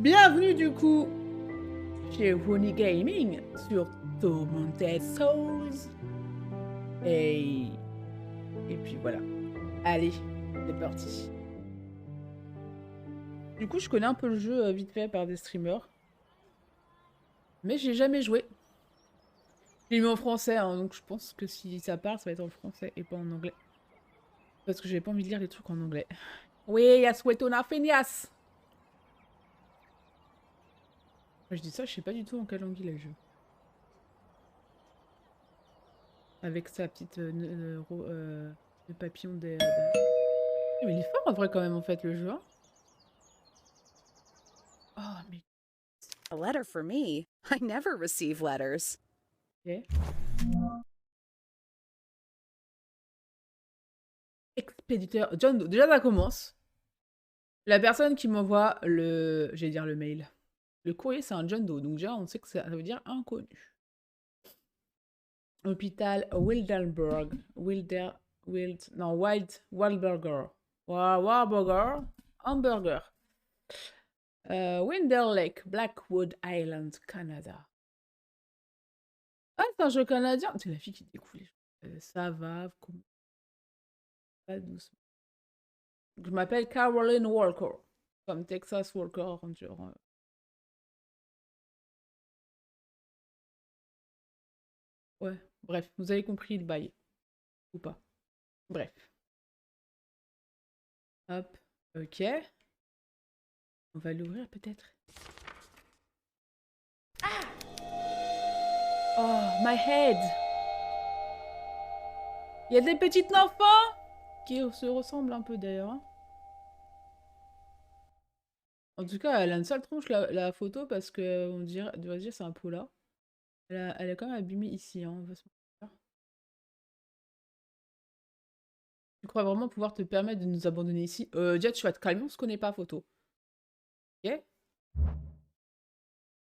Bienvenue du coup chez Wony Gaming sur Tormented Souls. Et puis voilà. Allez, c'est parti. Du coup, je connais un peu le jeu vite fait par des streamers. Mais j'ai jamais joué. Je l'ai mis en français, hein, donc je pense que si ça parle, ça va être en français et pas en anglais. Parce que j'ai pas envie de lire les trucs en anglais. Oui, yas wetona Phineas. Je dis ça, je sais pas du tout en quelle langue il a le jeu. Avec sa petite le papillon des... Mais il est fort en vrai quand même en fait le jeu. Hein. Oh mais... A letter for me? I never receive letters. Ok. Expéditeur John Doe. Déjà ça commence. La personne qui m'envoie le... J'allais dire le mail. Le courrier c'est un John Doe. Donc déjà on sait que ça veut dire inconnu. Hôpital Wildenburg. Wildburger. Warburger. Hamburger. Winter Lake, Blackwood Island, Canada. Ah, c'est un jeu canadien. C'est la fille qui découvre les jeux. Ça va, pas doucement. Je m'appelle Caroline Walker, comme Texas Walker Ranger. Ouais, bref, vous avez compris le bail. Ou pas. Bref. Hop, ok. On va l'ouvrir peut-être. Ah! Oh, my head! Il y a des petits enfants qui se ressemblent un peu d'ailleurs. Hein. En tout cas, elle a une sale tronche la photo parce que on doit dire c'est un pola. Elle est quand même abîmée ici. Hein, on va se mentir. Tu crois vraiment pouvoir te permettre de nous abandonner ici? Jet, tu vas te calmer, on se connaît pas photo. Ok?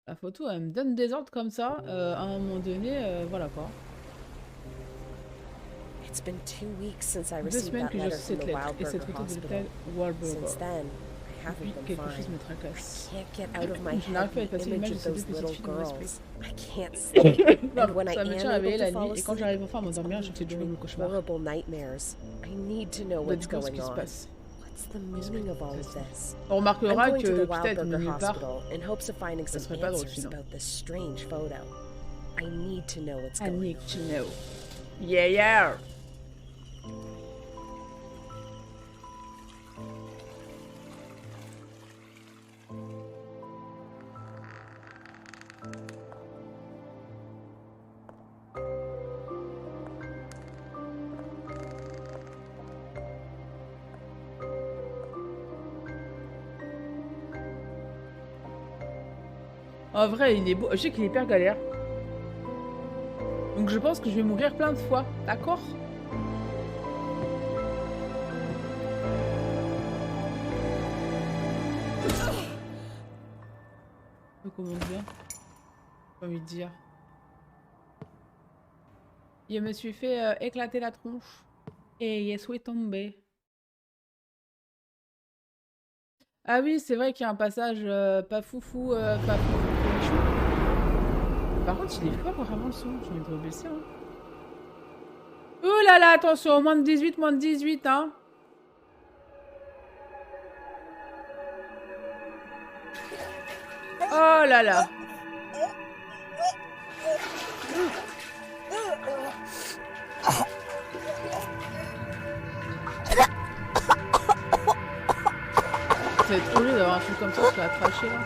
La photo, elle me donne des ordres comme ça. À un moment donné, voilà quoi. It's been 2 weeks since I 2 received semaines that que j'ai letter reçu from cette the lettre et cette Wildburger photo de Hospital. l'hôpital Wildburger. Since then, I haven't Depuis, been quelque chose fine. me I tracasse. can't get out of my Je n'arrive head pas à the effacer image l'image de of ces deux those petites little filles dans mon esprit. girls. I can't sleep. Non, And when I ça me am tient à able réveiller to la fall nuit et quand asleep, j'arrive enfin à it's m'endormir, only je fais toujours le dream cauchemar. horrible nightmares. I need to know Doit what's dire ce going qui se on. passe. What's the meaning of all of this? On I'm remarquera going que to the l'hôpital est Wildburger nulle part. Hospital in hopes of finding Ça some serait pas drôle answers sinon. about this strange photo. I need to know what's I going need on. to know. Yeah, yeah. En vrai, il est beau. Je sais qu'il est hyper galère. Donc je pense que je vais mourir plein de fois. D'accord? Comment dire? J'ai envie de dire. Je me suis fait éclater la tronche. Et je suis tombée. Ah oui, c'est vrai qu'il y a un passage pas foufou, pas foufou. Par contre, il est fort vraiment le son. J'ai envie de rebaisser. Hein. Ouh là là, attention, moins de 18, hein. Oh là là. Ça va être horrible d'avoir un truc comme ça sur la trachée là.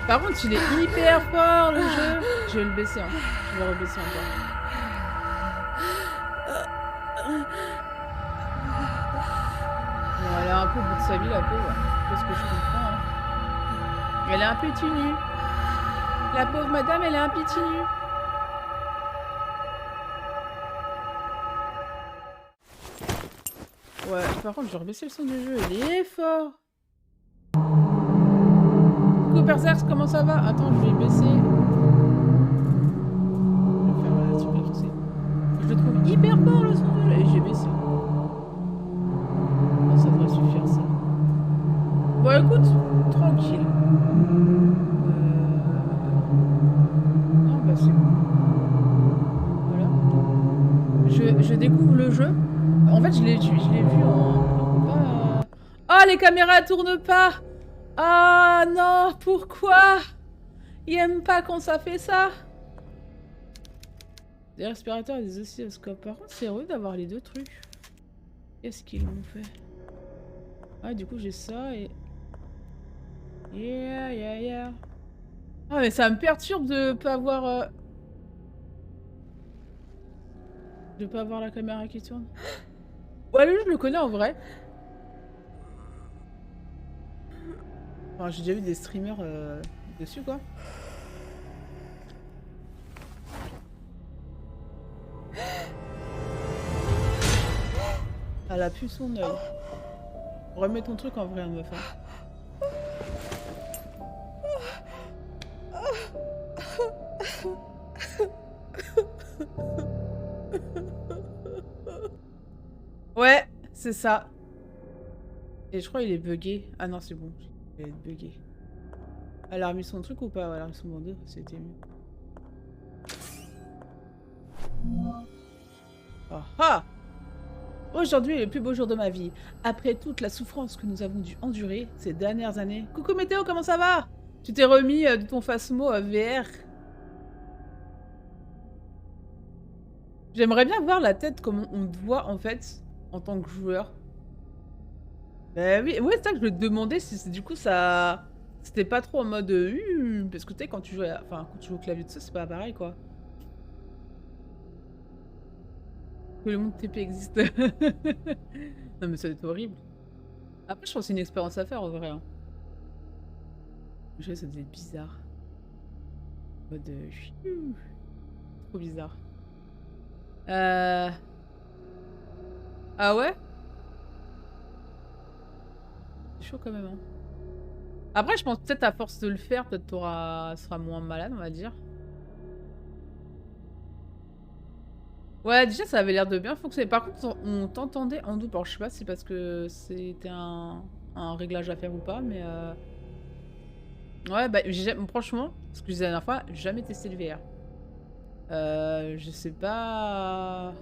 Par contre, il est hyper fort le jeu. Je vais le baisser. Hein. Je vais le rebaisser encore. Bon, elle est un peu au bout de sa vie la pauvre. C'est ce que je comprends. Hein. Elle est un petit nue. La pauvre madame, elle est un petit nue. Ouais, par contre, je vais rebaisser le son du jeu. Il est fort. Coucou Berserk, comment ça va? Attends, je vais baisser. Je vais faire la surbaisser. Je le trouve hyper fort le son du jeu. Et j'ai baissé. Oh, ça devrait suffire ça. Bon, écoute, tranquille. Non, bah c'est bon. Voilà. Je découvre le jeu. En fait, je l'ai vu en... pas... Ah, les caméras tournent pas! Ah non, pourquoi? Ils aiment pas quand ça fait ça? Des respirateurs et des oscilloscopes. Par contre, c'est heureux d'avoir les deux trucs. Qu'est-ce qu'ils m'ont fait? Ah, du coup, j'ai ça et... Yeah. Ah, mais ça me perturbe de pas avoir... de pas avoir la caméra qui tourne. Ouais, lui, je le connais en vrai. Enfin, j'ai déjà vu des streamers dessus, quoi. Elle a pu son œil. Remets ton truc en vrai, hein, meuf. Hein. Ouais, c'est ça. Et je crois qu'il est bugué. Ah non, c'est bon. Il est bugué. Elle a remis son truc ou pas? Elle a remis son bandeau, c'était mieux. Ah ah! Aujourd'hui est le plus beau jour de ma vie. Après toute la souffrance que nous avons dû endurer ces dernières années. Coucou Météo, comment ça va? Tu t'es remis de ton Phasmo VR? J'aimerais bien voir la tête, comment on te voit en fait, en tant que joueur. Bah oui, ouais, c'est ça que je me demandais si du coup ça... C'était pas trop en mode... parce que tu sais, quand tu joues enfin, quand tu joues au clavier de ça, c'est pas pareil quoi. Que le monde TP existe. Non mais ça doit être horrible. Après, je pense que c'est une expérience à faire en vrai. Hein. Je sais, ça devait être bizarre. En mode... trop bizarre. Ah ouais? C'est chaud quand même, hein. Après, je pense peut-être à force de le faire, peut-être tu seras moins malade, on va dire. Ouais, déjà, ça avait l'air de bien fonctionner. Par contre, on t'entendait en double. Alors, je sais pas si c'est parce que c'était un réglage à faire ou pas, mais... Ouais, bah, franchement, ce que je disais la dernière fois, j'ai jamais testé le VR. Je sais pas...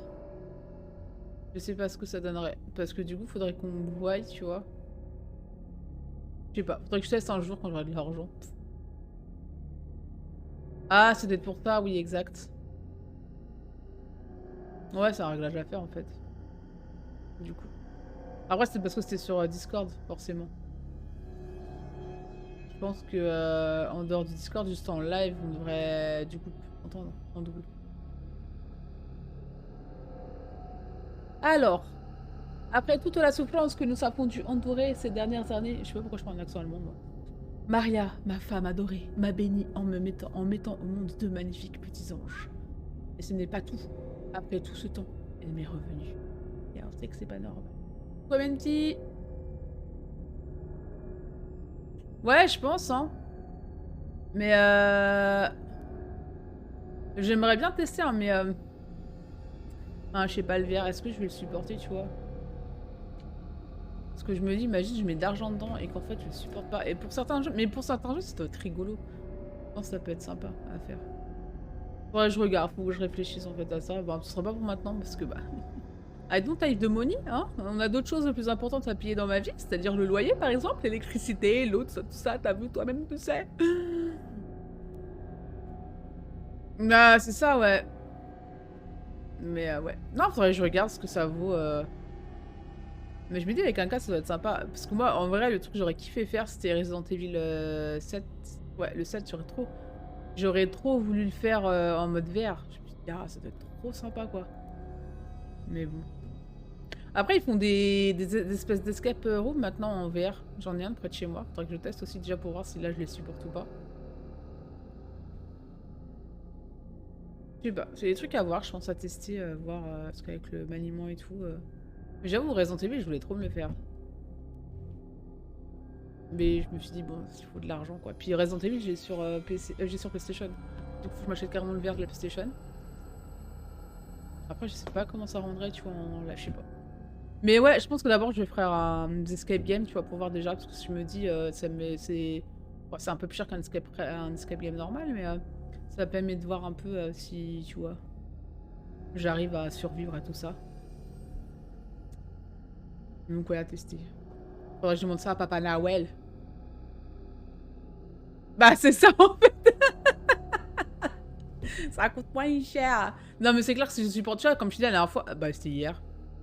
Je sais pas ce que ça donnerait. Parce que du coup, faudrait qu'on le voie, tu vois. Je sais pas, faudrait que je teste un jour quand j'aurai de l'argent. Ah, c'est peut-être pour ça, oui, exact. Ouais, c'est un réglage à faire en fait. Du coup. Après, c'est parce que c'était sur Discord, forcément. Je pense que en dehors du Discord, juste en live, on devrait du coup entendre en double. Alors, après toute la souffrance que nous avons dû endurer ces dernières années, je sais pas pourquoi je parle en accent allemand, moi. Maria, ma femme adorée, m'a bénie en mettant au monde deux magnifiques petits anges. Et ce n'est pas tout. Après tout ce temps, elle m'est revenue. Et on sait que c'est pas normal. Quoi, même petit? Ouais, je pense, hein. Mais j'aimerais bien tester, hein, mais enfin, je sais pas, le VR, est-ce que je vais le supporter, tu vois? Parce que je me dis, imagine, je mets d'argent dedans et qu'en fait, je le supporte pas. Et pour certains jeux, mais pour certains jeux, ça doit être rigolo. Je pense que ça peut être sympa à faire. Ouais, je regarde, faut que je réfléchisse en fait à ça. Bon, ce sera pas pour maintenant parce que bah... I don't have the money, hein. On a d'autres choses plus importantes à payer dans ma vie, c'est-à-dire le loyer par exemple, l'électricité, l'eau, tout ça, t'as vu toi-même, tu sais. Ah, c'est ça, ouais. Mais ouais. Non, faudrait que je regarde ce que ça vaut. Mais je me dis, avec un cas, ça doit être sympa. Parce que moi, en vrai, le truc que j'aurais kiffé faire, c'était Resident Evil 7. Ouais, le 7, j'aurais trop voulu le faire en mode VR. Je me suis dit, ah, ça doit être trop sympa, quoi. Mais bon. Après, ils font des espèces d'escape room maintenant en VR. J'en ai un près de chez moi. Faudrait que je teste aussi déjà pour voir si là, je les supporte ou pas. Je sais pas, c'est des trucs à voir, je pense à tester, voir parce qu'avec le maniement et tout. Mais j'avoue, Resident Evil, je voulais trop me le faire. Mais je me suis dit, bon, il faut de l'argent quoi. Puis Resident Evil, j'ai sur, j'ai sur PlayStation. Donc faut que je m'achète carrément le VR de la PlayStation. Après, je sais pas comment ça rendrait, tu vois, en... là, je sais pas. Mais ouais, je pense que d'abord, je vais faire un escape game, tu vois, pour voir déjà, parce que je me dis, c'est bon, c'est un peu plus cher un escape game normal, mais ça permet de voir un peu si, tu vois, j'arrive à survivre à tout ça. Donc ouais, à tester. Faudrait que je demande ça à Papa Noël. Bah c'est ça en fait, ça coûte moins cher. Non mais c'est clair que si je supporte, tu vois, comme je te dis la dernière fois, bah c'était hier,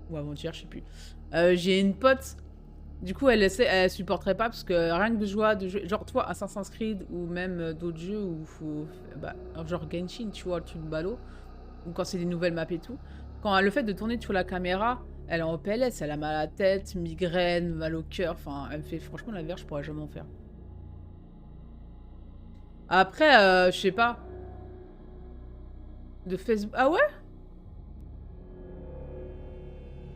ou avant-hier, je sais plus. J'ai une pote. Du coup, elle supporterait pas parce que rien que de jouer, genre toi, Assassin's Creed ou même d'autres jeux où faut, bah, genre Genshin, tu vois, le truc ballot, ou quand c'est des nouvelles maps et tout, quand le fait de tourner sur la caméra, elle est en PLS, elle a mal à la tête, migraine, mal au cœur, enfin, elle me fait franchement la verge, je pourrais jamais en faire. Après, je sais pas, de Facebook, ah ouais?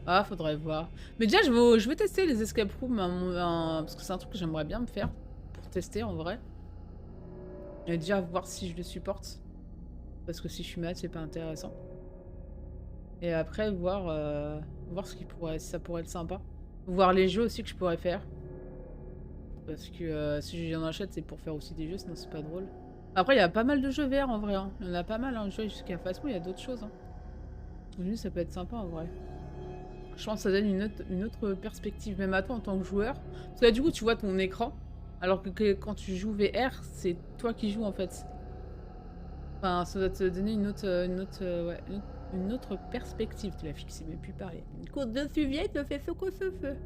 Ah, faudrait voir. Mais déjà, je vais tester les escape rooms, parce que c'est un truc que j'aimerais bien me faire, pour tester en vrai. Et déjà voir si je le supporte. Parce que si je suis malade, c'est pas intéressant. Et après, voir ce qui pourrait, si ça pourrait être sympa. Voir les jeux aussi que je pourrais faire. Parce que si j'en achète, c'est pour faire aussi des jeux, sinon c'est pas drôle. Après, il y a pas mal de jeux VR en vrai. Hein. Il y en a pas mal. Hein. Je vois jusqu'à Phasmo, il y a d'autres choses. Hein. Donc, ça peut être sympa en vrai. Je pense que ça donne une autre perspective, même à toi en tant que joueur. Parce que là, du coup, tu vois ton écran. Alors que quand tu joues VR, c'est toi qui joues en fait. Enfin, ça doit te donner ouais, une autre perspective. Tu l'as fixé, mais plus parler. Une course de suivier te fait ce qu'on se fait.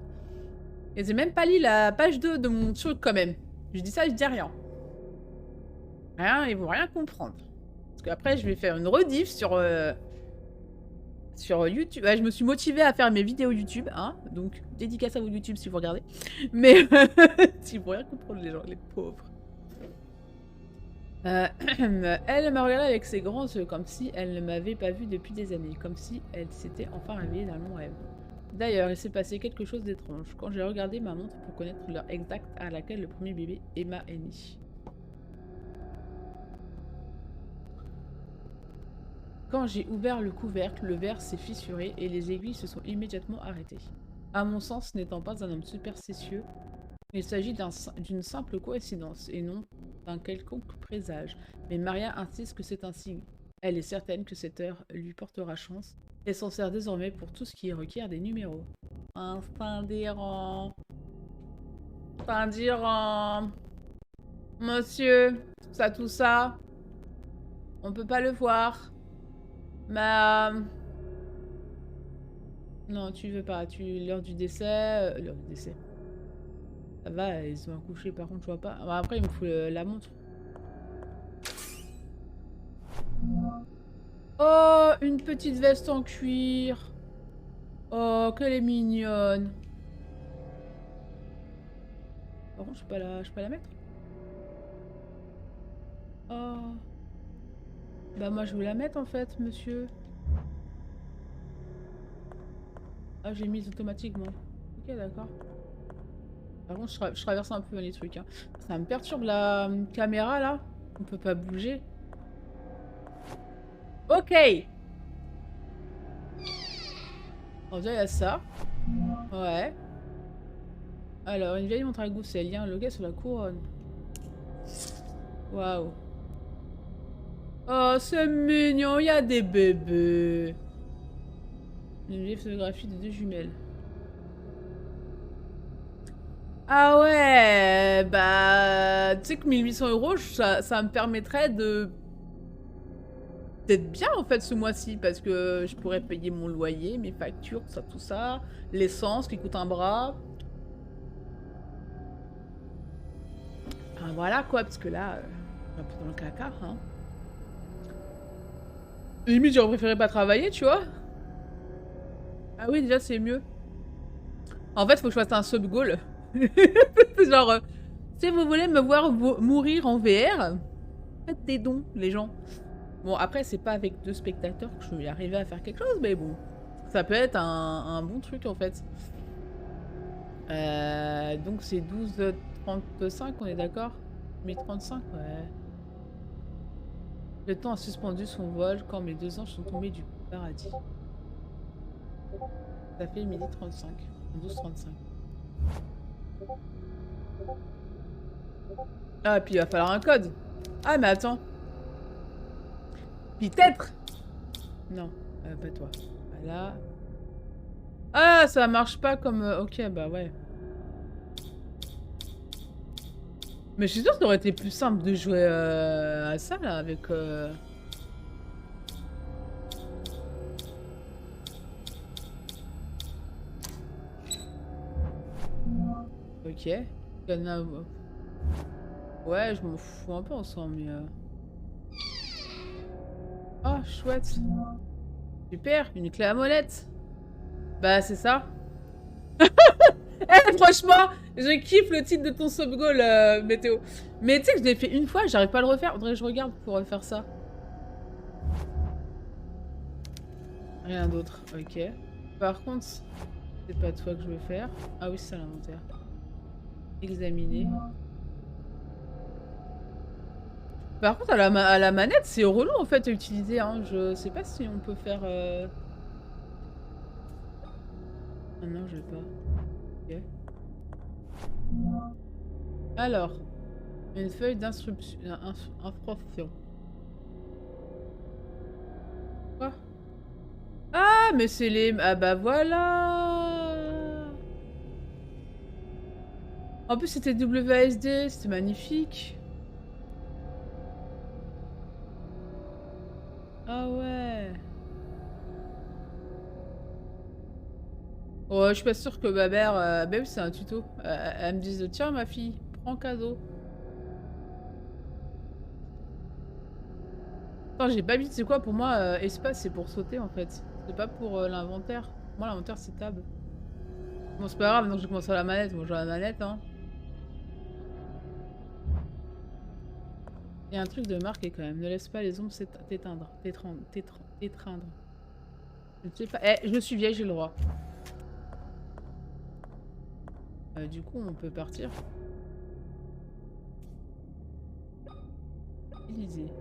Et j'ai même pas lu la page 2 de mon truc quand même. Je dis ça, je dis rien. Rien, ils vont rien comprendre. Parce qu'après, je vais faire une rediff sur YouTube. Ouais, je me suis motivée à faire mes vidéos YouTube, hein. Donc, dédicace à vous YouTube si vous regardez. Mais, ils vont rien comprendre les gens, les pauvres. Elle me regardait avec ses grands yeux, comme si elle ne m'avait pas vue depuis des années, comme si elle s'était enfin réveillée d'un long rêve. D'ailleurs, il s'est passé quelque chose d'étrange, quand j'ai regardé ma montre pour connaître l'heure exacte à laquelle le premier bébé Emma est né. Quand j'ai ouvert le couvercle, le verre s'est fissuré et les aiguilles se sont immédiatement arrêtées. À mon sens, ce n'étant pas un homme superstitieux, il s'agit d'une simple coïncidence et non d'un quelconque présage. Mais Maria insiste que c'est un signe. Elle est certaine que cette heure lui portera chance et s'en sert désormais pour tout ce qui requiert des numéros. Un Saint-Déran. Saint-Déran. Monsieur, tout ça. On peut pas le voir. Mais... Non, tu veux pas. L'heure du décès... l'heure du décès. Ça va, ils sont accouchés, par contre, je vois pas. Bah, après, il me faut la montre. Oh, une petite veste en cuir. Oh, qu'elle est mignonne. Par contre, je peux pas la mettre. Oh. Bah, moi, je veux la mettre, en fait, monsieur. Ah, j'ai mis automatiquement. Ok, d'accord. Par contre, je traverse un peu les trucs. Hein. Ça me perturbe la caméra, là. On peut pas bouger. Ok. Alors, déjà, il y a ça. Ouais. Alors, une vieille montre à gousset, lien loquet sur la couronne. Waouh. Oh, c'est mignon, il y a des bébés. Une vieille photographie de deux jumelles. Ah ouais, bah... Tu sais que 1800 €, ça me permettrait de... d'être bien, en fait, ce mois-ci, parce que je pourrais payer mon loyer, mes factures, tout ça, l'essence qui coûte un bras. Enfin, voilà, quoi, parce que là, un peu dans le caca, hein. Limite, j'aurais préféré pas travailler, tu vois. Ah oui, déjà, c'est mieux. En fait, faut que je fasse un sub-goal. Genre, si vous voulez me voir mourir en VR, faites des dons, les gens. Bon, après, c'est pas avec 2 spectateurs que je vais arriver à faire quelque chose, mais bon. Ça peut être un bon truc, en fait. Donc, c'est 12h35, on est d'accord? 10h35, ouais. Le temps a suspendu son vol quand mes 2 anges sont tombés du paradis. Ça fait 12h35. 12h35. Ah, puis il va falloir un code. Ah, mais attends. Peut-être. Non, pas toi. Voilà. Ah, ça marche pas comme... Ok, bah ouais. Mais je suis sûre que ça aurait été plus simple de jouer à ça, là, avec... Ok. Ouais, je m'en fous un peu ensemble, mais... Oh, chouette. Super, une clé à molette. Bah, c'est ça. Eh, franchement, je kiffe le titre de ton sub-goal, Météo. Mais tu sais que je l'ai fait une fois, j'arrive pas à le refaire. Faudrait que je regarde pour refaire ça. Rien d'autre, ok. Par contre, c'est pas toi que je veux faire. Ah oui, c'est ça l'inventaire. Examiner. Par contre, à la manette, c'est relou en fait à utiliser. Hein. Je sais pas si on peut faire. Ah non, je vais pas. Ok. Alors, une feuille d'instruction. Instruction. Quoi? Ah, mais c'est les. Ah bah voilà! En plus, c'était WASD, c'était magnifique. Ah ouais. Ouais, je suis pas sûre que ma mère. Bah oui, c'est un tuto. Elle me dise tiens, ma fille, prends cadeau. Attends, j'ai pas mis, c'est quoi pour moi, espace, c'est pour sauter en fait. C'est pas pour l'inventaire. Moi, l'inventaire, c'est tab. Bon, c'est pas grave, donc je commence à la manette. Bon, j'ai la manette, hein. Il y a un truc de marqué quand même. Ne laisse pas les ombres t'éteindre. T'étreindre. Je ne sais pas. Eh, je suis vieille, j'ai le droit. Du coup, on peut partir. Utiliser.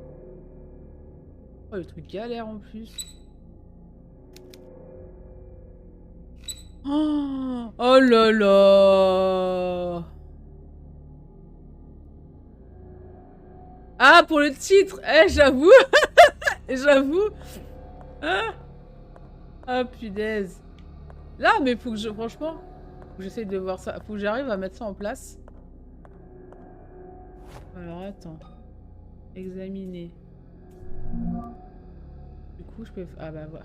Oh, le truc galère en plus. Oh, oh là là. Ah, pour le titre. Eh, j'avoue. J'avoue. Ah, ah, punaise. Là, mais faut que je... Franchement, faut que j'essaye de voir ça. Faut que j'arrive à mettre ça en place. Alors, attends. Examiner. Du coup, je peux... Ah bah, voilà.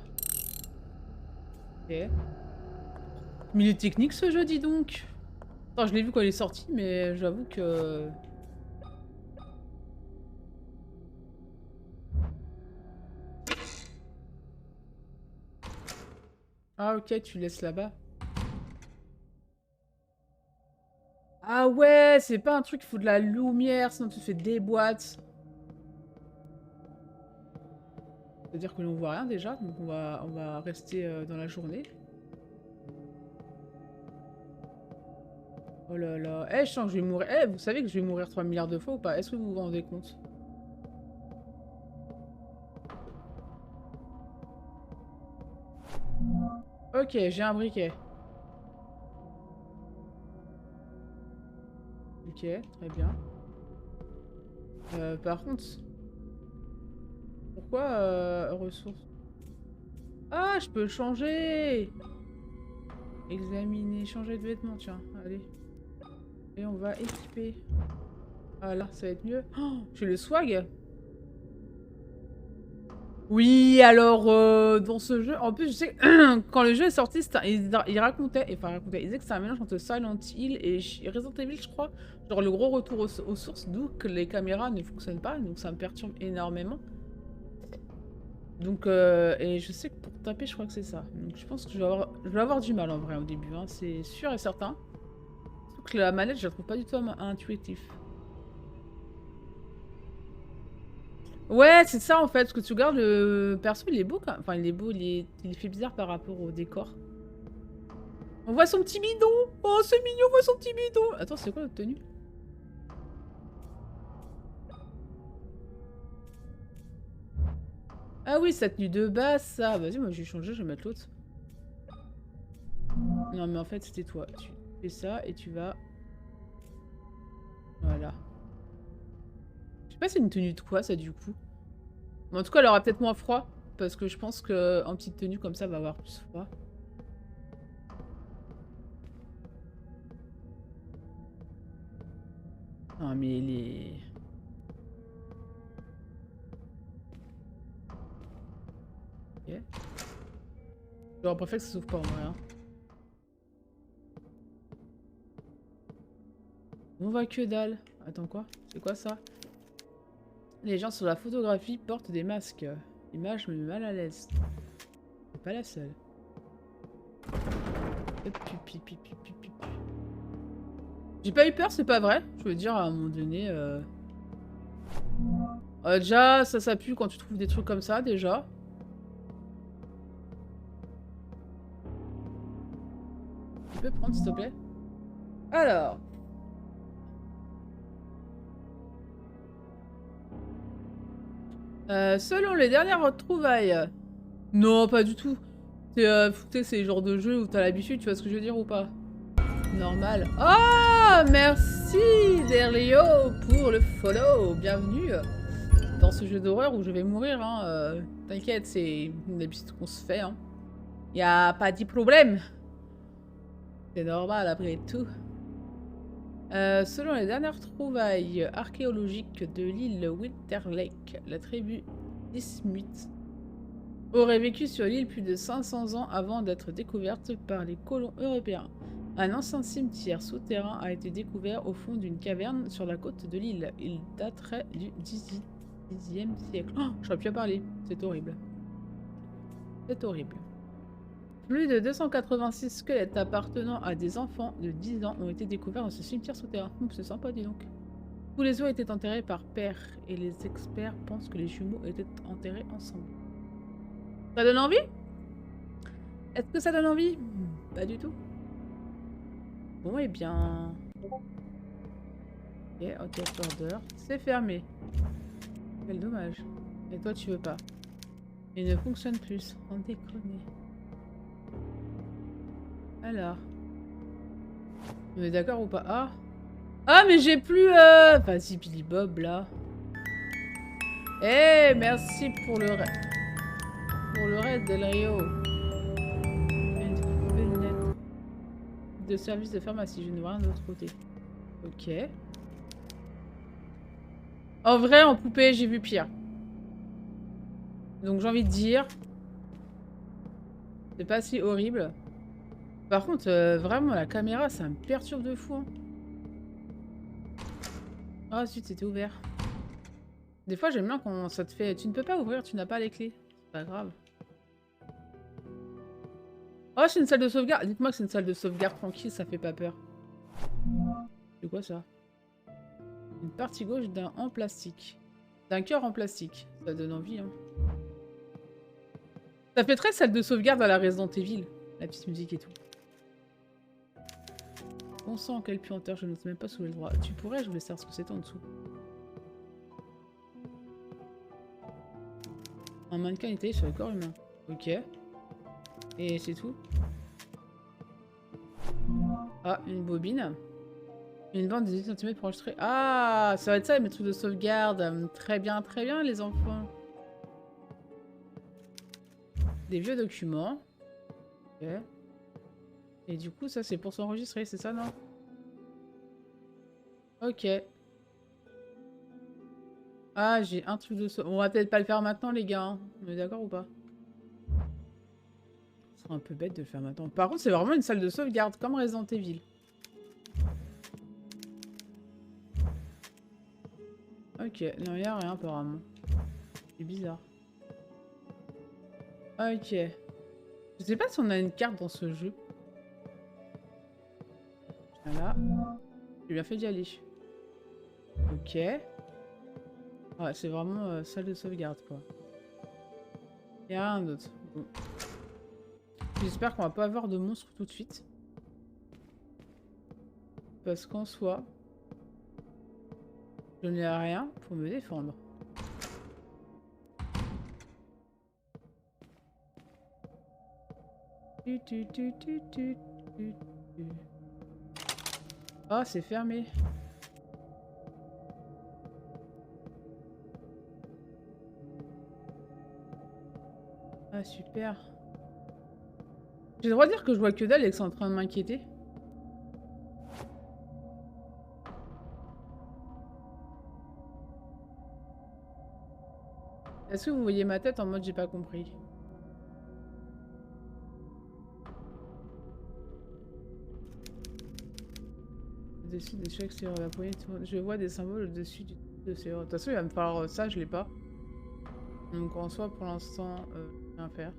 Ok. Mais il est technique, ce jeu, dis donc. Attends, je l'ai vu quand il est sorti, mais j'avoue que... Ah, ok, tu laisses là-bas. Ah ouais, c'est pas un truc, il faut de la lumière, sinon tu fais des boîtes. C'est-à-dire que l'on voit rien déjà, donc on va rester dans la journée. Oh là là. Eh, je sens que je vais mourir. Eh, vous savez que je vais mourir 3 milliards de fois ou pas? Est-ce que vous vous rendez compte? Ok, j'ai un briquet. Ok, très bien. Par contre... Pourquoi ressources? Ah, je peux changer! Examiner, changer de vêtements, tiens, allez. Et on va équiper. Ah là, ça va être mieux. Oh, j'ai le swag. Oui, alors, dans ce jeu... En plus, je sais quand le jeu est sorti, il racontait... Enfin, il disait que c'est un mélange entre Silent Hill et Resident Evil, je crois. Genre le gros retour aux sources, d'où que les caméras ne fonctionnent pas. Donc ça me perturbe énormément. Donc, et je sais que pour taper, je crois que c'est ça. Donc je pense que je vais avoir du mal en vrai au début, hein, c'est sûr et certain. Sauf que la manette, je la trouve pas du tout intuitive. Ouais, c'est ça en fait, parce que tu regardes le perso, il est beau quand même. Enfin, il est beau, il fait bizarre par rapport au décor. On voit son petit bidon. Oh, c'est mignon, on voit son petit bidon. Attends, c'est quoi notre tenue? Ah oui, sa tenue de base, ça. Vas-y, moi je vais changer, je vais mettre l'autre. Non, mais en fait, c'était toi. Tu fais ça et tu vas... Voilà. Je sais pas, c'est une tenue de quoi, ça, du coup. Mais en tout cas, elle aura peut-être moins froid. Parce que je pense qu'en petite tenue comme ça, elle va avoir plus froid. Non, mais les... Ok. J'aurais préféré que ça s'ouvre pas en vrai. Hein. On voit que dalle. Attends, quoi? C'est quoi ça? Les gens sur la photographie portent des masques. L'image me met mal à l'aise. C'est pas la seule. J'ai pas eu peur, c'est pas vrai. Je veux dire, à un moment donné... déjà, ça pue quand tu trouves des trucs comme ça, déjà. Tu peux prendre, s'il te plaît? Alors... selon les dernières trouvailles... Non, pas du tout. C'est le genre de jeu où t'as l'habitude, tu vois ce que je veux dire ou pas? Normal. Oh, merci Derlio pour le follow. Bienvenue dans ce jeu d'horreur où je vais mourir. Hein. T'inquiète, c'est une habitude qu'on se fait. Hein. Y a pas de problème. C'est normal après tout. Selon les dernières trouvailles archéologiques de l'île Winter Lake, la tribu Dismut aurait vécu sur l'île plus de 500 ans avant d'être découverte par les colons européens. Un ancien cimetière souterrain a été découvert au fond d'une caverne sur la côte de l'île. Il daterait du Xe siècle. Oh, j'aurais pu en parler. C'est horrible. C'est horrible. Plus de 286 squelettes appartenant à des enfants de 10 ans ont été découverts dans ce cimetière souterrain. C'est sympa, dis donc. Tous les os étaient enterrés par paire et les experts pensent que les jumeaux étaient enterrés ensemble. Ça donne envie? Est-ce que ça donne envie? Pas du tout. Bon, eh bien... Ok, order. C'est fermé. Quel dommage. Et toi, tu veux pas. Il ne fonctionne plus. On déconne. Alors. On est d'accord ou pas? Ah! Ah, mais j'ai plus... Vas-y, Billy Bob, là. Eh, merci pour le raid. Pour le raid, Del Rio. De service de pharmacie. Je ne vois rien de l'autre côté. Ok. En vrai, en poupée, j'ai vu pire. Donc j'ai envie de dire... C'est pas si horrible. Par contre, vraiment, la caméra, ça me perturbe de fou. Hein. Ah, zut, c'était ouvert. Des fois, j'aime bien quand ça te fait... Tu ne peux pas ouvrir, tu n'as pas les clés. C'est pas grave. Oh, c'est une salle de sauvegarde. Dites-moi que c'est une salle de sauvegarde tranquille, ça fait pas peur. C'est quoi ça? Une partie gauche d'un en plastique. D'un cœur en plastique. Ça donne envie, hein. Ça fait très salle de sauvegarde à la Resident Evil. La petite musique et tout. Bon sang, quelle puanteur, je ne sais même pas soulever le droit. Tu pourrais, je voulais savoir ce que c'était en dessous. Un mannequin étalé sur le corps humain. Ok. Et c'est tout. Ah, une bobine. Une bande de 18 cm pour enregistrer. Ah, ça va être ça, mes trucs de sauvegarde. Très bien, les enfants. Des vieux documents. Ok. Et du coup, ça, c'est pour s'enregistrer, c'est ça, non? Ok. Ah, j'ai un truc de sauvegarde. On va peut-être pas le faire maintenant, les gars. Hein. On est d'accord ou pas? Ce serait un peu bête de le faire maintenant. Par contre, c'est vraiment une salle de sauvegarde, comme Resident Evil. Ok, non, il n'y a rien apparemment. C'est bizarre. Ok. Je sais pas si on a une carte dans ce jeu. Voilà. J'ai bien fait d'y aller. Ok. Ouais, c'est vraiment salle de sauvegarde, quoi. Il n'y a rien d'autre. Bon. J'espère qu'on va pas avoir de monstres tout de suite. Parce qu'en soi, je n'ai rien pour me défendre. Oh, c'est fermé. Ah, super. J'ai le droit de dire que je vois que dalle et que c'est en train de m'inquiéter. Est-ce que vous voyez ma tête en mode j'ai pas compris? Au-dessus de chaque serrure, la poignée, je vois des symboles au-dessus de serrure. De toute façon, il va me falloir ça, je l'ai pas. Donc en soi, pour l'instant, rien à faire.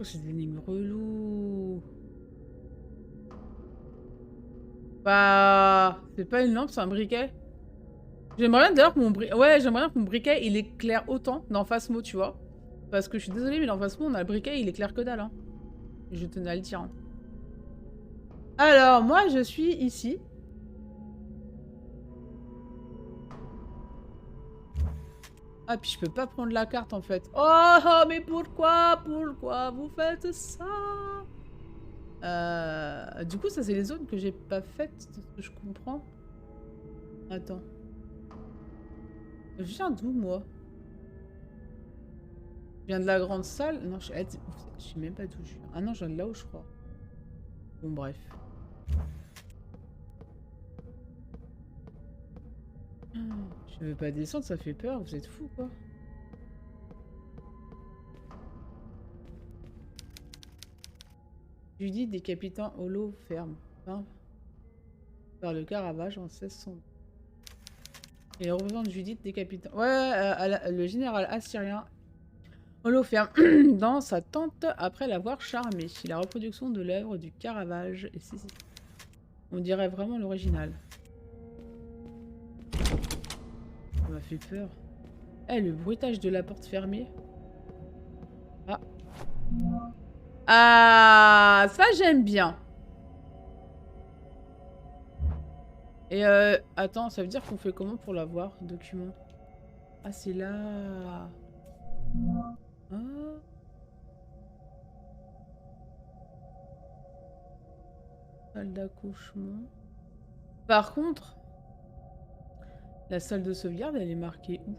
Oh, c'est des énigmes reloues. Bah, c'est pas une lampe, c'est un briquet. J'aimerais bien d'ailleurs que mon briquet... Ouais, j'aimerais bien que mon briquet, il éclaire autant dans Phasmo, tu vois. Parce que je suis désolée, mais dans Phasmo, on a le briquet, il éclaire que dalle. Hein. Je tenais à le dire. Hein. Alors, moi, je suis ici. Ah, puis je peux pas prendre la carte, en fait. Oh, oh mais pourquoi? Pourquoi vous faites ça? Du coup, ça, c'est les zones que j'ai pas faites, de ce que je comprends. Attends. Je viens d'où, moi? Je viens de la grande salle? Non, je sais même pas d'où je viens. Ah non, je viens de là où je crois. Bon, bref. Je veux pas descendre, ça fait peur, vous êtes fous, quoi. Judith décapitant Holo ferme. Hein, par le Caravage en 1600. Et représente Judith décapitant... Ouais, le général assyrien Holoferme dans sa tente après l'avoir charmé. La reproduction de l'œuvre du Caravage. Et si, on dirait vraiment l'original. Ça m'a fait peur. Eh, le bruitage de la porte fermée. Ah. Ah, ça j'aime bien. Et attends, ça veut dire qu'on fait comment pour l'avoir, document? Ah, c'est là. Ah. Salle d'accouchement. Par contre, la salle de sauvegarde, elle est marquée où? De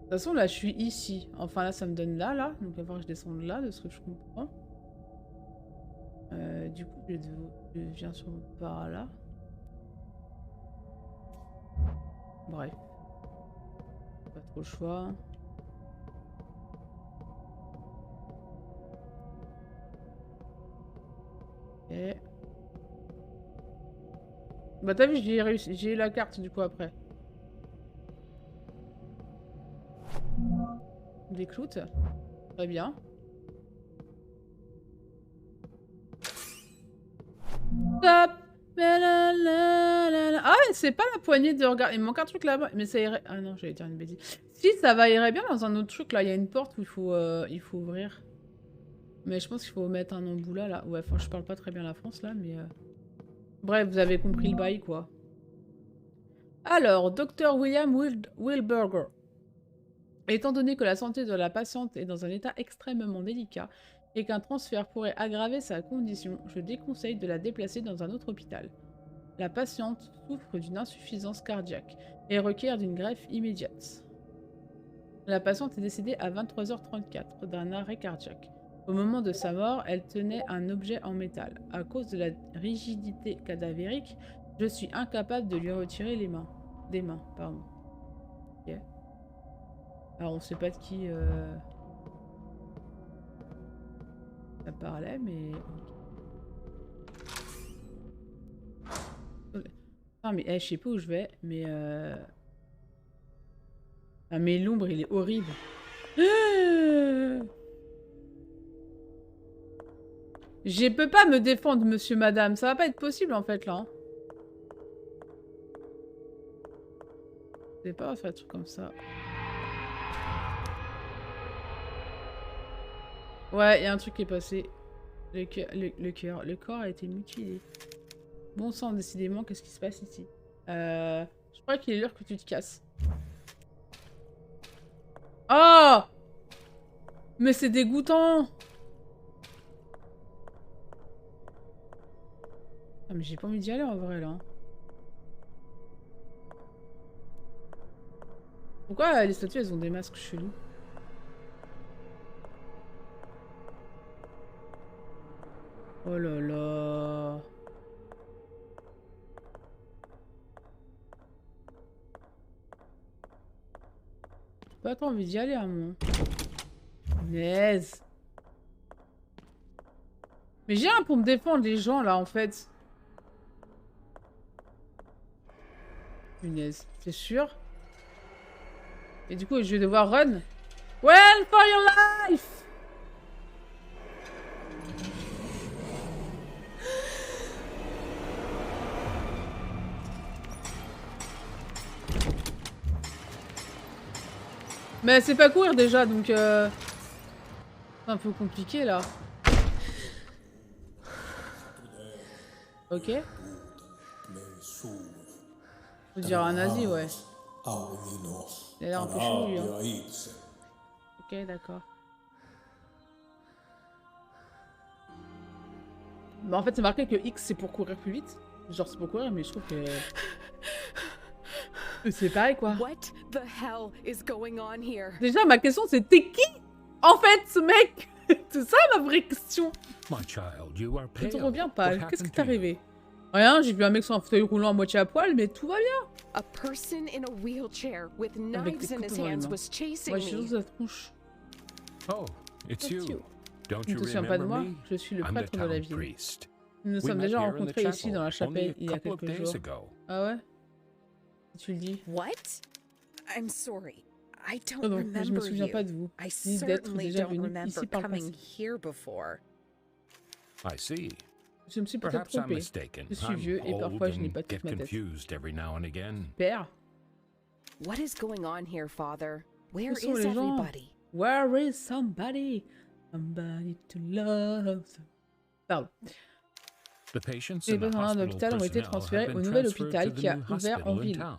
toute façon, là, je suis ici. Enfin, là, ça me donne là. Donc, il va falloir que je descende là, de ce que je comprends. Du coup, je viens sur par là. Bref. Pas trop le choix. Et... Bah, t'as vu, j'ai réussi. J'ai eu la carte, du coup, après. Des cloutes. Très bien. Stop. Ah, mais c'est pas la poignée de regard. Il me manque un truc là-bas. Mais ça irait... Ah non, j'allais dire une bêtise. Si, ça va irait bien dans un autre truc. Là, il y a une porte où il faut ouvrir. Mais je pense qu'il faut mettre un embout là. Ouais, enfin, je parle pas très bien la France, là, mais... Bref, vous avez compris le bail, quoi. Alors, Dr. William Wilberger. Étant donné que la santé de la patiente est dans un état extrêmement délicat et qu'un transfert pourrait aggraver sa condition, je déconseille de la déplacer dans un autre hôpital. La patiente souffre d'une insuffisance cardiaque et requiert d'une greffe immédiate. La patiente est décédée à 23h34 d'un arrêt cardiaque. Au moment de sa mort, elle tenait un objet en métal. À cause de la rigidité cadavérique, je suis incapable de lui retirer les mains. Des mains, pardon. Ok. Alors on sait pas de qui ça parlait, mais... Ah mais je sais pas où je vais, mais... Ah mais l'ombre, il est horrible. Je peux pas me défendre, monsieur, madame. Ça va pas être possible, en fait, là. Hein. Je vais pas faire un truc comme ça. Ouais, il y a un truc qui est passé. Le corps a été mutilé. Bon sang, décidément, qu'est-ce qui se passe ici? Je crois qu'il est l'heure que tu te casses. Ah! Mais c'est dégoûtant! Ah, mais j'ai pas envie d'y aller en vrai là. Pourquoi les statues elles ont des masques chelous? Oh là là. Pas trop envie d'y aller à moi. Punaise. Mais j'ai un pour me défendre les gens là en fait. Punaise, c'est sûr. Et du coup je vais devoir run. Well for your life! Mais c'est pas courir déjà donc c'est un peu compliqué là. Ok. Faut dire un nazi, ouais. Il a l'air un peu chelou lui. Hein. Ok, d'accord. Bah en fait c'est marqué que X c'est pour courir plus vite. Genre c'est pour courir mais je trouve que... C'est pareil quoi. What the hell is going on here? Déjà ma question c'est t'es qui en fait ce mec? C'est ça ma vraie question. Je te reviens pas. Qu'est-ce qui t'est arrivé? Rien, j'ai vu un mec sur un fauteuil roulant à moitié à poil mais tout va bien. A person in a wheelchair with Avec des knives in his couteaux dans les hands mains. was chasing Moi j'ai me. juste la tronche. Oh, it's you. Don't Tu ne you te souviens pas de remember moi? me? Je suis le I'm the prêtre de la town ville. priest. Nous nous We sommes met déjà here in the rencontrés ici dans la chapel only chapelle a il y a couple of quelques days jours. ago. Ah ouais? Tu le dis. What? I'm sorry. I don't Oh non, je me remember souviens you. pas de vous. I Ni d'être certainly déjà don't venu remember ici par le coming passé. here before. I see. Je me suis peut-être Perhaps I'm trompée. mistaken. Je suis I'm vieux et old parfois je n'ai and pas get toute ma tête. confused every now and again. Père, What is going on here, Father? Where où sont is les gens? everybody? Where is somebody? Somebody to love. Pardon. The patients Les in the patients hospital d'hôpital ont été personnel transférés have au been nouvel transferred hôpital to the qui a new ouvert en hospital in ville. town.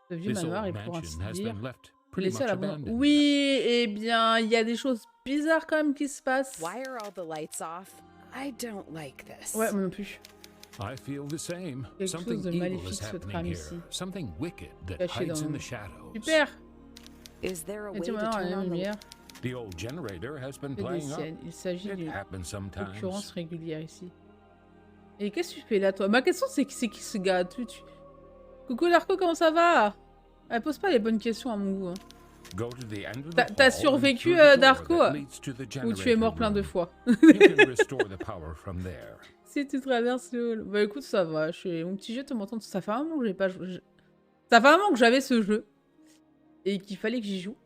Ce vieux This manoir old est pour ainsi mansion has dire been left pretty laissé à much l'abandon. abandoned. Oui, eh bien, il y a des choses bizarres quand même qui se passent. Why are all the lights off? I don't like this. Ouais, moi non plus. I feel the same. Quelque chose Something de evil maléfique is se happening trame here. ici. Something wicked that Caché hides dans in le- the shadows. Super. Is there a way Est-il to maintenant à turn la on the lumière? The old generator has been C'est des playing up. siennes. Il s'agit It d'une happens sometimes. occurrence régulière ici. Et qu'est-ce que tu fais là, toi? Ma question, c'est qui ce gars? Coucou Larco, comment ça va? Elle pose pas les bonnes questions à mon goût. Hein. Go to the end of the T'as hall survécu, and through the door Darko? that leads to the Ou tu es generator mort plein de room. fois? You can restore the power from there. Si tu traverses le hall. Bah écoute, ça va. Mon petit jeu te m'entend. Ça fait un moment que j'ai pas joué. Ça fait un moment que j'avais ce jeu. Et qu'il fallait que j'y joue.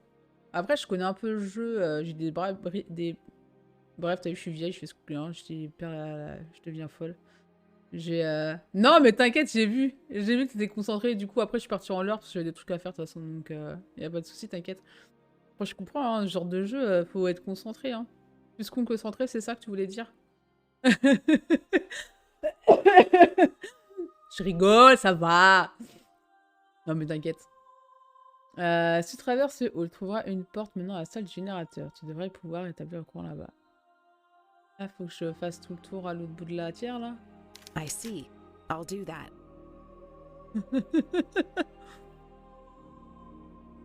Après, je connais un peu le jeu. J'ai des brefs. Bref, t'as vu, je suis vieille, je fais ce que je deviens folle. Non, mais t'inquiète, j'ai vu. J'ai vu que t'étais concentré. Du coup, après, je suis partie en leurre parce que j'avais des trucs à faire de toute façon. Donc, y a pas de souci, t'inquiète. Moi, je comprends, hein, ce genre de jeu, faut être concentré. Hein. Plus qu'on concentré, c'est ça que tu voulais dire? Je rigole, ça va. Non, mais t'inquiète. Si tu traverses le hall, tu trouveras une porte menant à la salle du générateur. Tu devrais pouvoir établir le courant là-bas. Là, faut que je fasse tout le tour à l'autre bout de la tière, là. I see. I'll do that.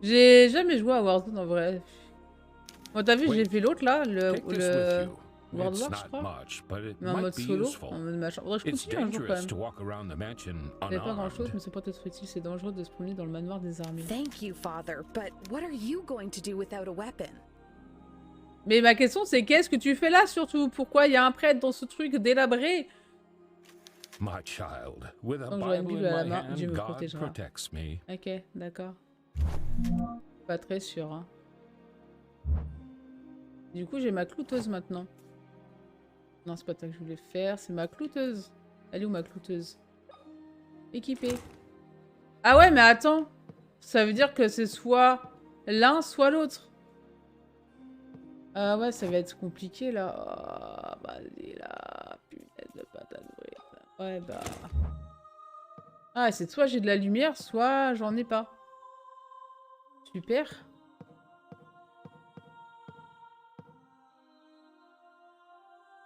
J'ai jamais joué à Warzone en vrai. Bon, t'as vu, j'ai fait l'autre là, Take this with you. World It's War, je not crois. much, but it Mais en might mode be solo, useful. en mode machin. Faudrait que je It's continue un jour quand dangerous même. to walk around the mansion C'est pas grand chose, unarmed. mais c'est peut-être utile. C'est dangereux de se promener dans le manoir des armées. Thank you, Father, but what are you going to do without a weapon? Mais ma question c'est qu'est-ce que tu fais là surtout? Pourquoi il y a un prêtre dans ce truc délabré? My child, with a Donc j'aurai une Bible Bible à in la my main, hand, Dieu me God protégera. protects me. Ok, d'accord. Pas très sûr, hein. Du coup, j'ai ma clouteuse maintenant. Non, c'est pas ça que je voulais faire, c'est ma clouteuse. Elle est où ma clouteuse? Équipée. Ah ouais, mais attends. Ça veut dire que c'est soit l'un, soit l'autre. Ah ouais, ça va être compliqué là. Ah, bah, allez là. Punaise de patate brûlée. Ouais, bah. Ah, c'est soit j'ai de la lumière, soit j'en ai pas. Super.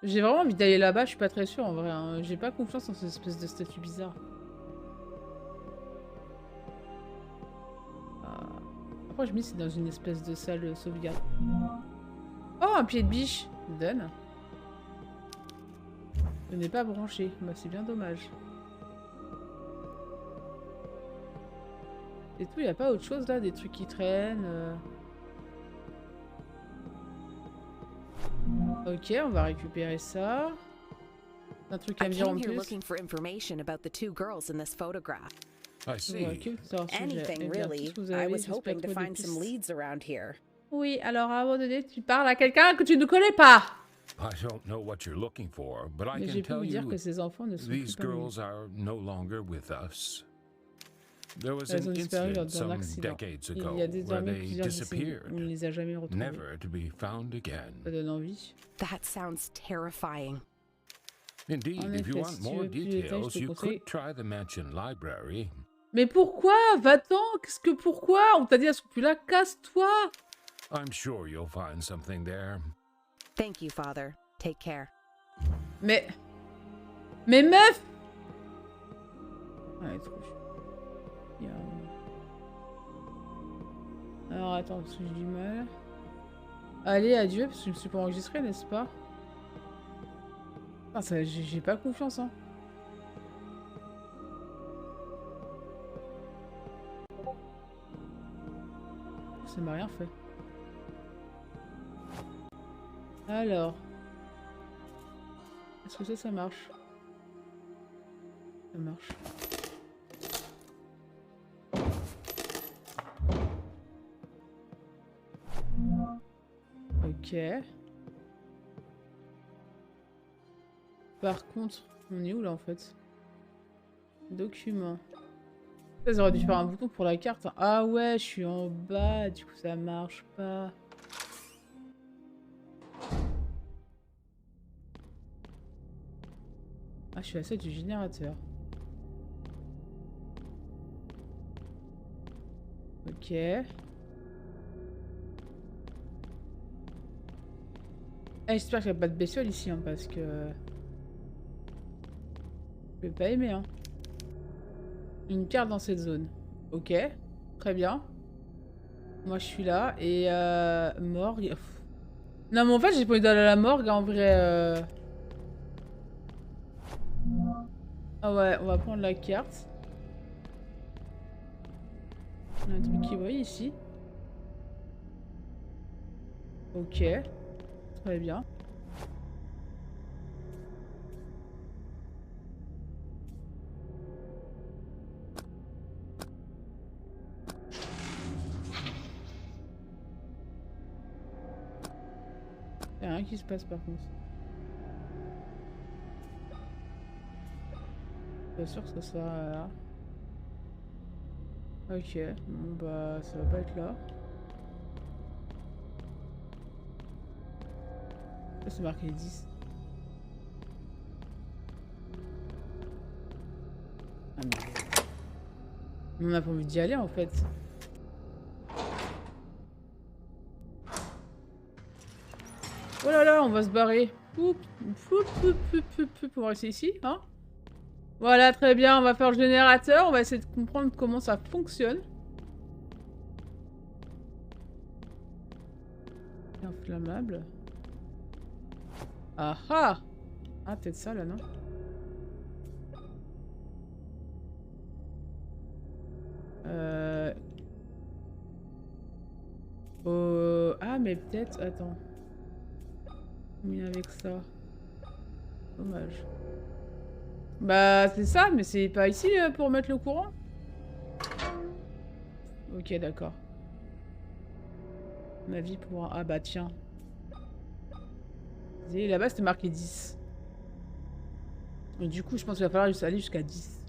J'ai vraiment envie d'aller là-bas, je suis pas très sûre en vrai. Hein. J'ai pas confiance en cette espèce de statue bizarre. Après, je me dis c'est dans une espèce de salle sauvegarde. Oh, un pied de biche. Donne. Ce n'est pas branché. Bah, c'est bien dommage. Et tout, il n'y a pas autre chose là, des trucs qui traînent. Ok, on va récupérer ça. Un truc à I me dire en came here plus. looking for information about the two girls in this photograph. I see. Ok, savoir si j'ai- Anything, eh bien, tout really. ce que vous I avez, was j'espère hoping to trouver des find some pistes. leads around here. Oui, alors à un moment donné, tu parles à quelqu'un que tu ne connais pas. I don't know what you're looking for, but I Mais can j'ai pu tell vous dire you que ces enfants ne sont plus these parmi nous. girls are no longer with us. There was Elles ont an disparu lors incident d'un some accident. decades Il ago y a where désormais they plusieurs décennies où on ne disappeared, les a jamais retrouvés. never to be found again. Ça donne envie. That sounds terrifying. Indeed, En if you effet, want si tu more veux plus de détails, details, je te you conseille. could try the mansion library. Mais pourquoi? Va-t'en! Pourquoi? On t'a dit elles sont plus là, casse-toi! I'm sure you'll find something there. Thank you, Father. Take care. Mais meuf! Ah, elle est trop chou. Il y a Alors attends, parce que j'ai du mal. Allez, adieu, parce que je me suis pas enregistré, n'est-ce pas? Ah, ça, j'ai pas confiance, hein. Ça m'a rien fait. Alors. Est-ce que ça marche? Ça marche. Ok. Par contre, on est où là en fait? Documents. Ça aurait dû faire un bouton pour la carte. Hein. Ah ouais, je suis en bas, du coup ça marche pas. Ah, je suis à celle du générateur. Ok. J'espère qu'il n'y a pas de bestiole ici, hein, parce que... Je vais pas aimer, hein. Une carte dans cette zone. Ok. Très bien. Moi, je suis là. Et morgue... Pff. Non, mais en fait, j'ai pas envie d'aller à la morgue, en vrai. Ah ouais, on va prendre la carte. On a un truc qui brille ici. Ok. Très bien. Il n'y a rien qui se passe par contre. Bien sûr que ça sera là. Ok, bon bah ça va pas être là. Là c'est marqué 10. Ah mais... On a pas envie d'y aller en fait. Oh là là, on va se barrer. On va rester ici, hein? Voilà, très bien, on va faire le générateur. On va essayer de comprendre comment ça fonctionne. Inflammable. Ah ah! Ah, peut-être ça là, non? Ah, mais peut-être... Attends. Mais avec ça. Dommage. Bah, c'est ça, mais c'est pas ici pour mettre le courant? Ok, d'accord. Ma vie pour un... Ah bah tiens. Et là-bas, c'était marqué 10. Et du coup, je pense qu'il va falloir aller jusqu'à 10.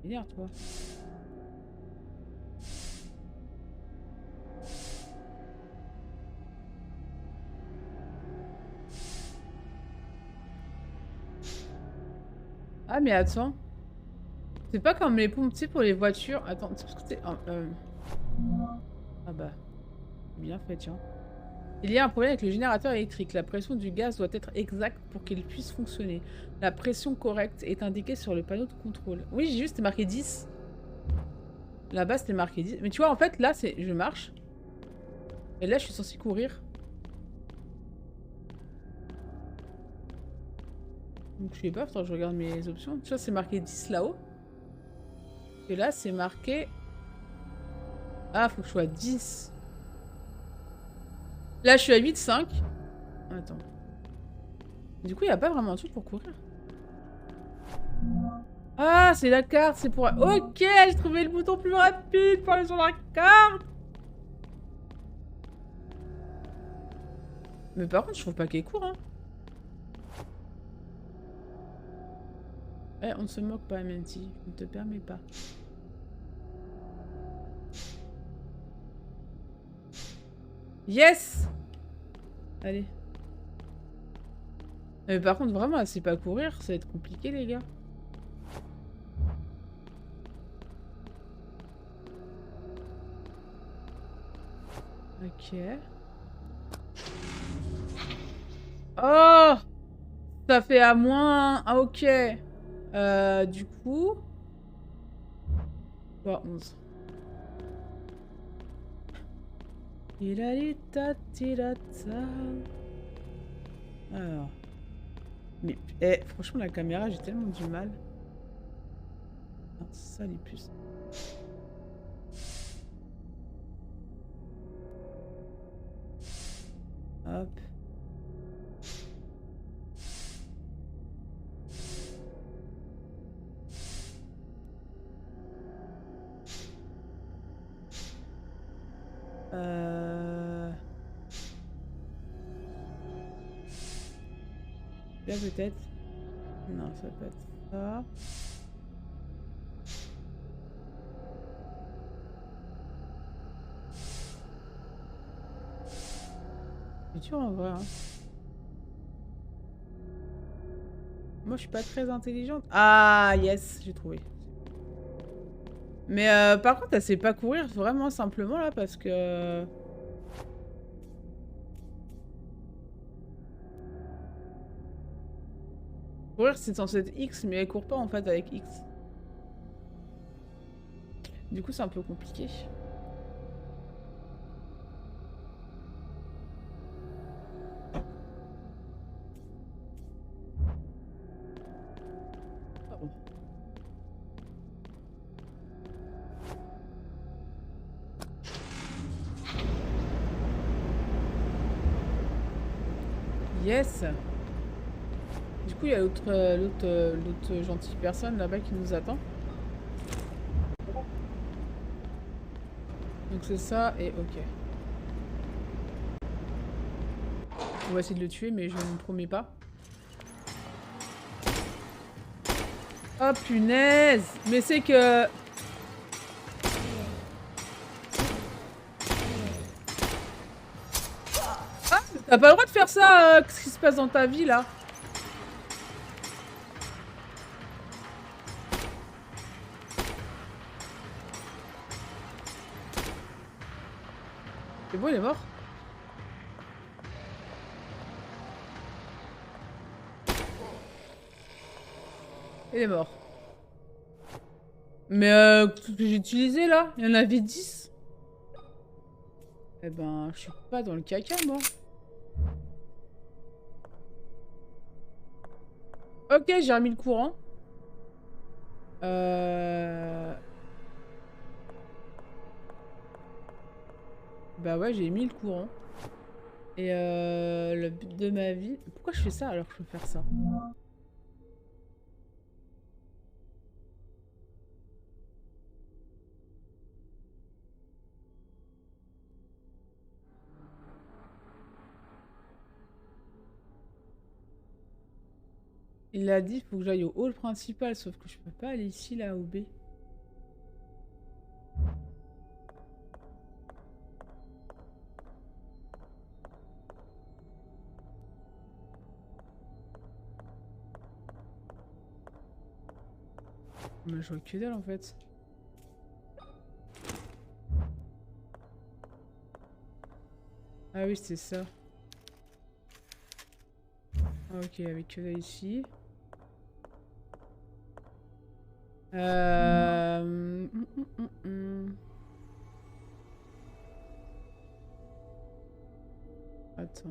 Énerve-toi. Ah mais attends. C'est pas comme les pompes, tu sais, pour les voitures. Attends, c'est parce que c'est... Ah bah. Bien fait, tiens. Il y a un problème avec le générateur électrique. La pression du gaz doit être exacte pour qu'il puisse fonctionner. La pression correcte est indiquée sur le panneau de contrôle. Oui, j'ai juste marqué 10. Là-bas, c'était marqué 10. Mais tu vois, en fait, là, c'est je marche. Et là, je suis censée courir. Donc, je sais pas, attends, je regarde mes options. Tu vois, c'est marqué 10 là-haut. Et là, c'est marqué... Ah, faut que je sois à 10. Là, je suis à 8,5. Attends. Du coup, il n'y a pas vraiment un truc pour courir. Ah, c'est la carte, c'est pour... Ok, j'ai trouvé le bouton plus rapide pour aller sur la carte. Mais par contre, je trouve pas qu'elle court, hein. Eh, on ne se moque pas, Menti. Je ne te permets pas. Yes! Allez. Mais par contre, vraiment, elle sait pas courir, ça va être compliqué, les gars. Ok. Oh! Ça fait à moins... Ah, ok. Du coup... Bah, 11. Alors... Mais, eh, franchement, la caméra, j'ai tellement du mal. Non, ça, les puces. Hop. Là, peut-être. Non, ça peut être ça. C'est dur en vrai, hein. Moi, je suis pas très intelligente. Ah, yes, j'ai trouvé. Mais par contre, elle sait pas courir vraiment simplement là parce que... Courir, c'est censé être X, mais elle court pas en fait avec X. Du coup, c'est un peu compliqué. Oh. Yes. Du coup, il y a l'autre gentille personne là-bas qui nous attend. Donc c'est ça et ok. On va essayer de le tuer, mais je ne promets pas. Oh punaise! Mais c'est que... Ah! T'as pas le droit de faire ça, qu'est-ce qui se passe dans ta vie là? C'est bon, il est mort? Il est mort. Mais tout ce que j'ai utilisé là, il y en avait 10. Eh ben, je suis pas dans le caca, moi. Ok, j'ai remis le courant. Bah ouais, j'ai mis le courant. Et le but de ma vie... Pourquoi je fais ça alors que je peux faire ça? Il a dit, il faut que j'aille au hall principal, sauf que je peux pas aller ici, là, au B. Mais je vois que dalle, en fait. Ah oui, c'est ça. Ok, avec que là ici. Attends.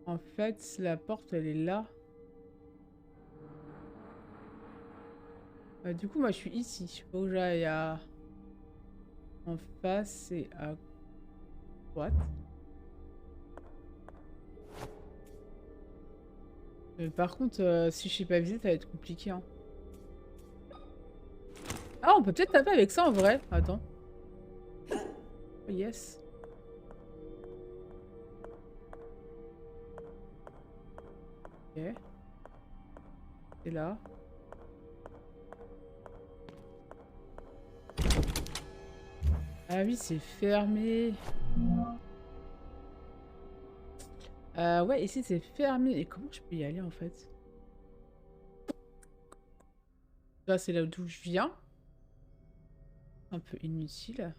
En fait, la porte, elle est là. Du coup, moi, je suis ici. Faut que j'aille à... En face et à droite. Par contre, si je sais pas viser, ça va être compliqué. Hein. Ah, on peut peut-être taper avec ça en vrai. Attends. Oh, yes. Ok. C'est là. Ah oui, c'est fermé. Ouais, ici c'est fermé. Et comment je peux y aller en fait? Là, c'est là d'où je viens. Un peu inutile.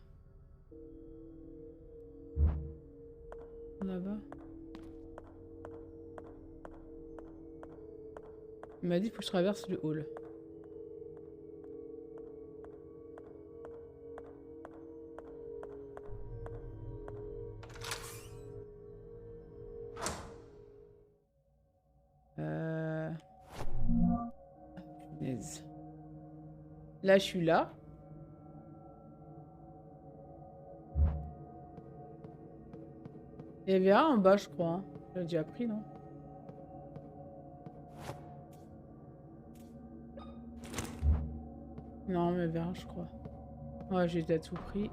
Là-bas. Il m'a dit qu'il faut que je traverse le hall. Punaise. Là, je suis là. Il y avait un en bas, je crois. Hein. J'ai déjà pris, non? Non, mais vers, je crois. Ouais, j'ai déjà tout pris.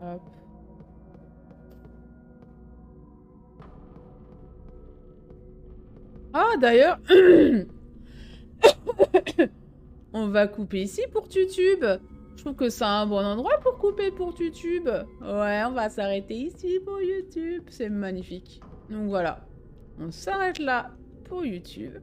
Hop. Ah, d'ailleurs, on va couper ici pour YouTube. Je trouve que c'est un bon endroit pour couper pour YouTube. Ouais, on va s'arrêter ici pour YouTube. C'est magnifique. Donc voilà, on s'arrête là pour YouTube.